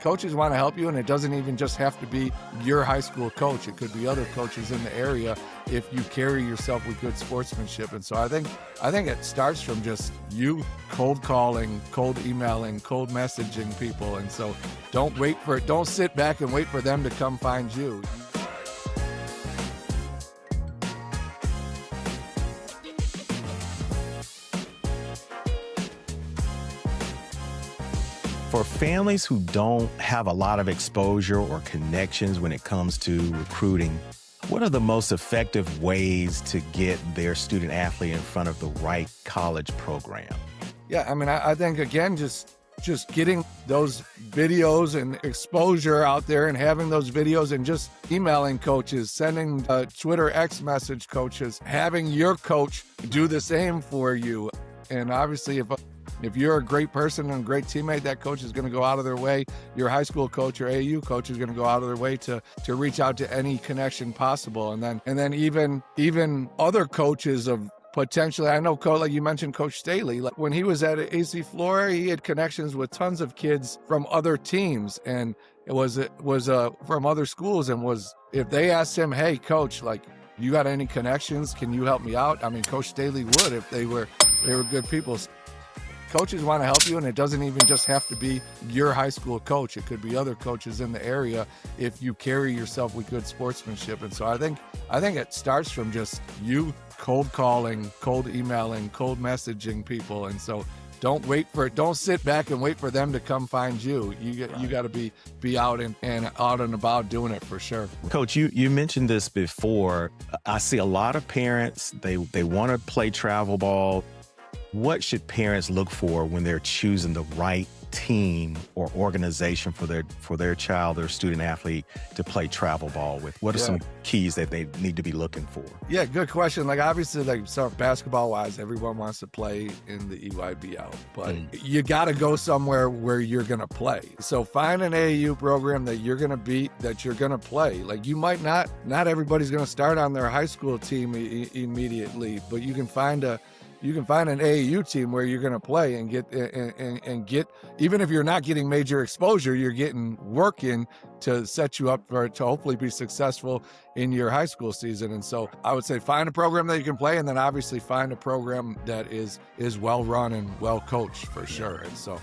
Coaches want to help you, and it doesn't even just have to be your high school coach. It could be other coaches in the area if you carry yourself with good sportsmanship. And so I think it starts from just you cold calling, cold emailing, cold messaging people. And so don't sit back and wait for them to come find you. For families who don't have a lot of exposure or connections when it comes to recruiting, what are the most effective ways to get their student athlete in front of the right college program? Yeah, I mean, I think, again, just getting those videos and exposure out there and having those videos and just emailing coaches, sending a Twitter X message coaches, having your coach do the same for you. And obviously, if you're a great person and a great teammate, that coach is going to go out of their way. Your high school coach or AAU coach is going to go out of their way to reach out to any connection possible. And then even other coaches of potentially, I know, like you mentioned, Coach Staley, like when he was at AC Flora, he had connections with tons of kids from other teams, and it was from other schools, and if they asked him, hey, coach, like, you got any connections? Can you help me out? I mean, Coach Staley would if they were good people. Coaches want to help you, and it doesn't even just have to be your high school coach. It could be other coaches in the area if you carry yourself with good sportsmanship. And so I think it starts from just you cold calling, cold emailing, cold messaging people. And so don't sit back and wait for them to come find you. You got to be out and about doing it for sure. Coach, you mentioned this before. I see a lot of parents, they want to play travel ball. What should parents look for when they're choosing the right team or organization for their child or student athlete to play travel ball with? What are some keys that they need to be looking for? Yeah, good question. Like, obviously, like, so basketball wise, everyone wants to play in the EYBL, but you got to go somewhere where you're going to play. So find an AAU program that you're going to beat, that you're going to play. Like, you might not everybody's going to start on their high school team immediately, but you can find an AAU team where you're going to play and get, even if you're not getting major exposure, you're getting work in to set you up to hopefully be successful in your high school season. And so I would say find a program that you can play, and then obviously find a program that is well run and well coached for sure. And so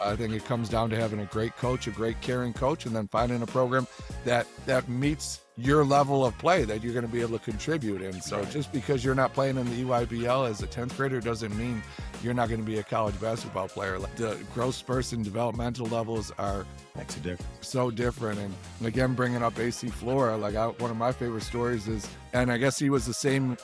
I think it comes down to having a great coach, a great caring coach, and then finding a program that meets your level of play that you're going to be able to contribute in. So just because you're not playing in the EYBL as a 10th grader doesn't mean you're not going to be a college basketball player. Like, the growth spurts and developmental levels are so different. And again, bringing up AC Flora, like, one of my favorite stories is, and I guess he was the same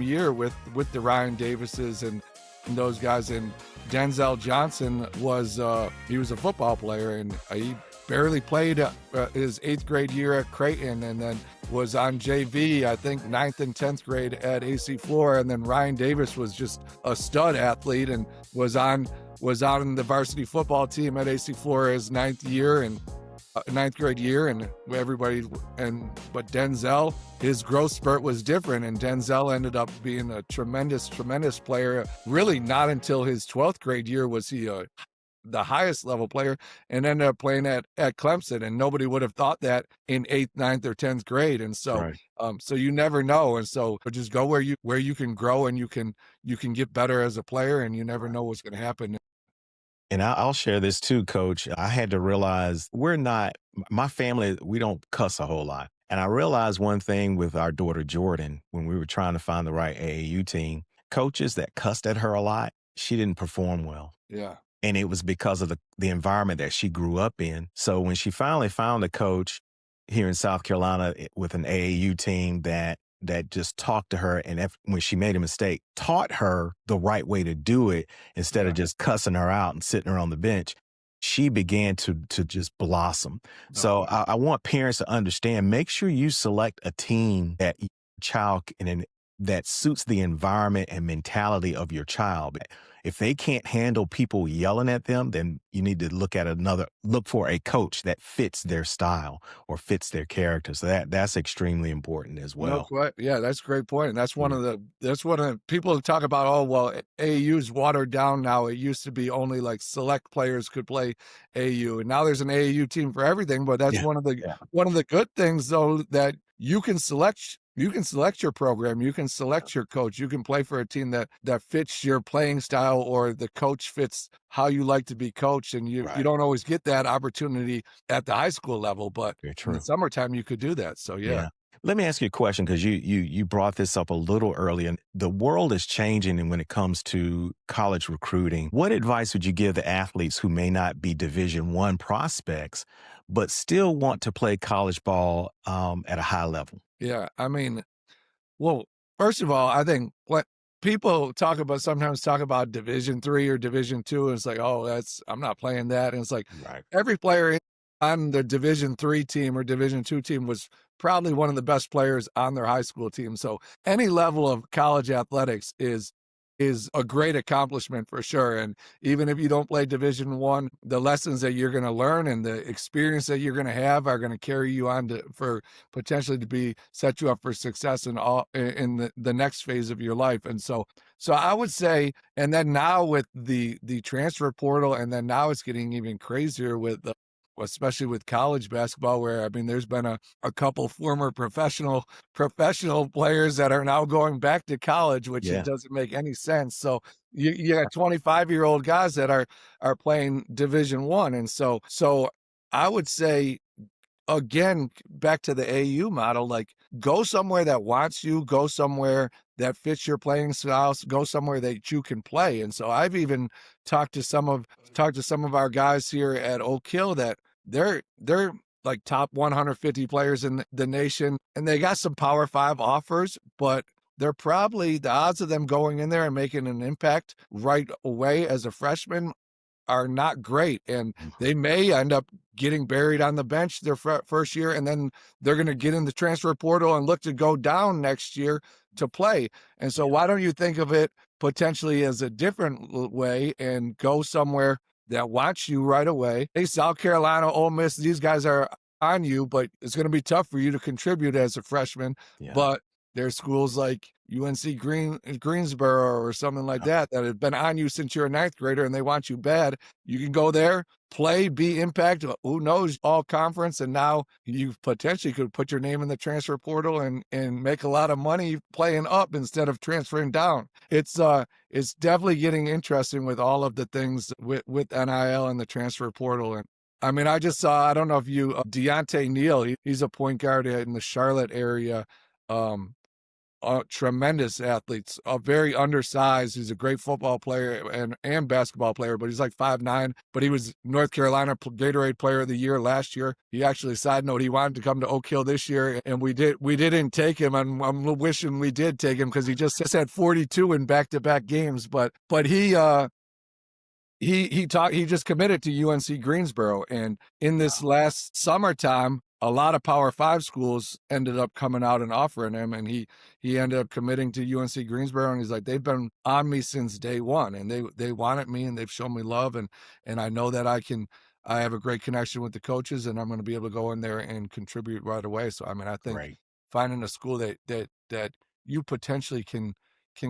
year with the Ryan Davises and those guys. And Denzel Johnson was he was a football player, and he barely played his 8th grade year at Creighton, and then was on JV, I think 9th and 10th grade at AC Flora. And then Ryan Davis was just a stud athlete and was on the varsity football team at AC Flora his 9th grade year, and but Denzel, his growth spurt was different, and Denzel ended up being a tremendous player. Really, not until his 12th grade year was he the highest level player, and ended up playing at Clemson, and nobody would have thought that in 8th, 9th, or 10th grade. And so so you never know. And so just go where you can grow, and you can get better as a player, and you never know what's going to happen. And I'll share this too, Coach. I had to realize my family, we don't cuss a whole lot. And I realized one thing with our daughter, Jordan, when we were trying to find the right AAU team, coaches that cussed at her a lot, she didn't perform well. Yeah. And it was because of the environment that she grew up in. So when she finally found a coach here in South Carolina with an AAU team that just talked to her, and when she made a mistake, taught her the right way to do it instead of just cussing her out and sitting her on the bench, she began to just blossom. So I want parents to understand, make sure you select a team that your child that suits the environment and mentality of your child. If they can't handle people yelling at them, then you need to look for a coach that fits their style or fits their character. So that's extremely important as No, well. quite. Yeah, that's a great point. And Yeah. that's one of the people talk about, oh, well, AAU's watered down now. It used to be only like select players could play AAU. And now there's an AAU team for everything. But that's Yeah. Yeah. one of the good things though, that you can select your program, you can select your coach, you can play for a team that fits your playing style, or the coach fits how you like to be coached. And you Right. don't always get that opportunity at the high school level, but Very in the true. summertime you could do that. So yeah. Yeah. Let me ask you a question because you brought this up a little earlier. The world is changing, and when it comes to college recruiting, what advice would you give the athletes who may not be Division I prospects, but still want to play college ball at a high level? Yeah, I mean, well, first of all, I think what people sometimes talk about Division III or Division II, and it's like, oh, I'm not playing that. And it's like Right. every player on the Division III team or Division II team was probably one of the best players on their high school team. So any level of college athletics is a great accomplishment for sure. And even if you don't play Division I, the lessons that you're going to learn and the experience that you're going to have are going to carry you on for potentially to set you up for success in the next phase of your life. And so I would say, and then now with the transfer portal, and then now it's getting even crazier with especially with college basketball, where I mean, there's been a couple former professional players that are now going back to college, which it Yeah. doesn't make any sense. So you got 25-year-old guys that are playing Division I, and so I would say, again, back to the AU model, like go somewhere that wants you, go somewhere that fits your playing styles, go somewhere that you can play. And so I've even talked to some of our guys here at Oak Hill that they're like top 150 players in the nation, and they got some Power 5 offers, but they're probably, the odds of them going in there and making an impact right away as a freshman are not great, and they may end up getting buried on the bench their first year, and then they're going to get in the transfer portal and look to go down next year to play. And so why don't you think of it potentially as a different way and go somewhere that wants you right away? Hey, South Carolina, Ole Miss, these guys are on you, but it's going to be tough for you to contribute as a freshman. Yeah. But there's schools like UNC Greensboro or something like that have been on you since you're a ninth grader, and they want you bad. You can go there, play, be impact, who knows, all conference, and now you potentially could put your name in the transfer portal and make a lot of money playing up instead of transferring down. It's definitely getting interesting with all of the things with NIL and the transfer portal. And I mean, I just saw, I don't know if you, Deontay Neal, he's a point guard in the Charlotte area. Tremendous athletes, very undersized. He's a great football player and basketball player, but he's like 5'9", but he was North Carolina Gatorade Player of the Year last year. He actually, side note, he wanted to come to Oak Hill this year, and we didn't take him, and I'm wishing we did take him because he just had 42 in back-to-back games, but he just committed to UNC Greensboro, and in this last summertime, a lot of Power 5 schools ended up coming out and offering him, and he ended up committing to UNC Greensboro. And he's like, they've been on me since day one, and they wanted me, and they've shown me love, and I know that I have a great connection with the coaches, and I'm going to be able to go in there and contribute right away. So I mean, I think Great. finding a school that you potentially can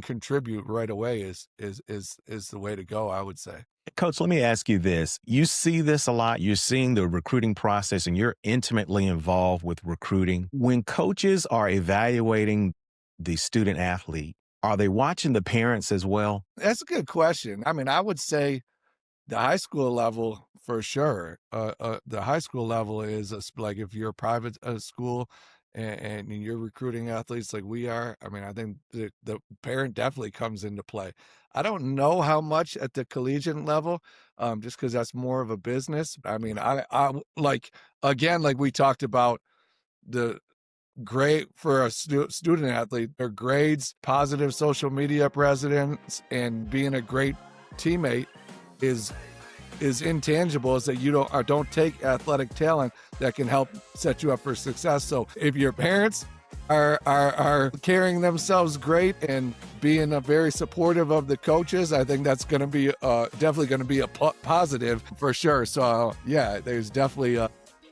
contribute right away is the way to go, I would say. Coach, let me ask you this. You see this a lot. You're seeing the recruiting process, and you're intimately involved with recruiting. When coaches are evaluating the student athlete, are they watching the parents as well? That's a good question. I mean, I would say the high school level for sure. The high school level is like if you're a private school and you're recruiting athletes like we are. I mean, I think the parent definitely comes into play. I don't know how much at the collegiate level, just because that's more of a business. I mean, I like, again, like we talked about, the great for a student athlete, their grades, positive social media presence, and being a great teammate is intangible, is that you don't take athletic talent that can help set you up for success. So if your parents are carrying themselves great and being very supportive of the coaches, I think that's going to be definitely going to be a positive for sure. So yeah, there's definitely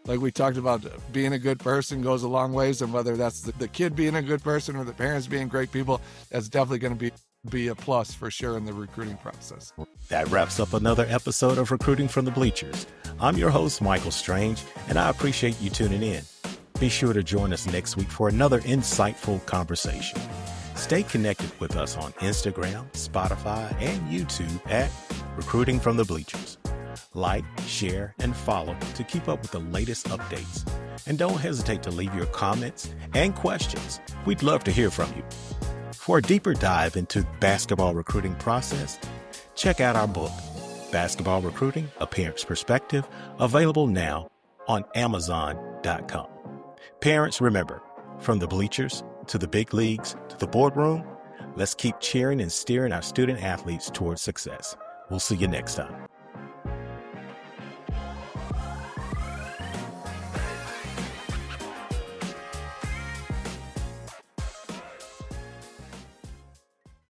like we talked about, being a good person goes a long ways, and whether that's the kid being a good person or the parents being great people, that's definitely going to be a plus for sure in the recruiting process. That wraps up another episode of Recruiting from the Bleachers. I'm your host, Michael Strange, and I appreciate you tuning in. Be sure to join us next week for another insightful conversation. Stay connected with us on Instagram, Spotify, and YouTube at Recruiting from the Bleachers. Like, share, and follow to keep up with the latest updates. And don't hesitate to leave your comments and questions. We'd love to hear from you. For a deeper dive into the basketball recruiting process, check out our book, Basketball Recruiting, A Parent's Perspective, available now on Amazon.com. Parents, remember, from the bleachers to the big leagues to the boardroom, let's keep cheering and steering our student athletes towards success. We'll see you next time.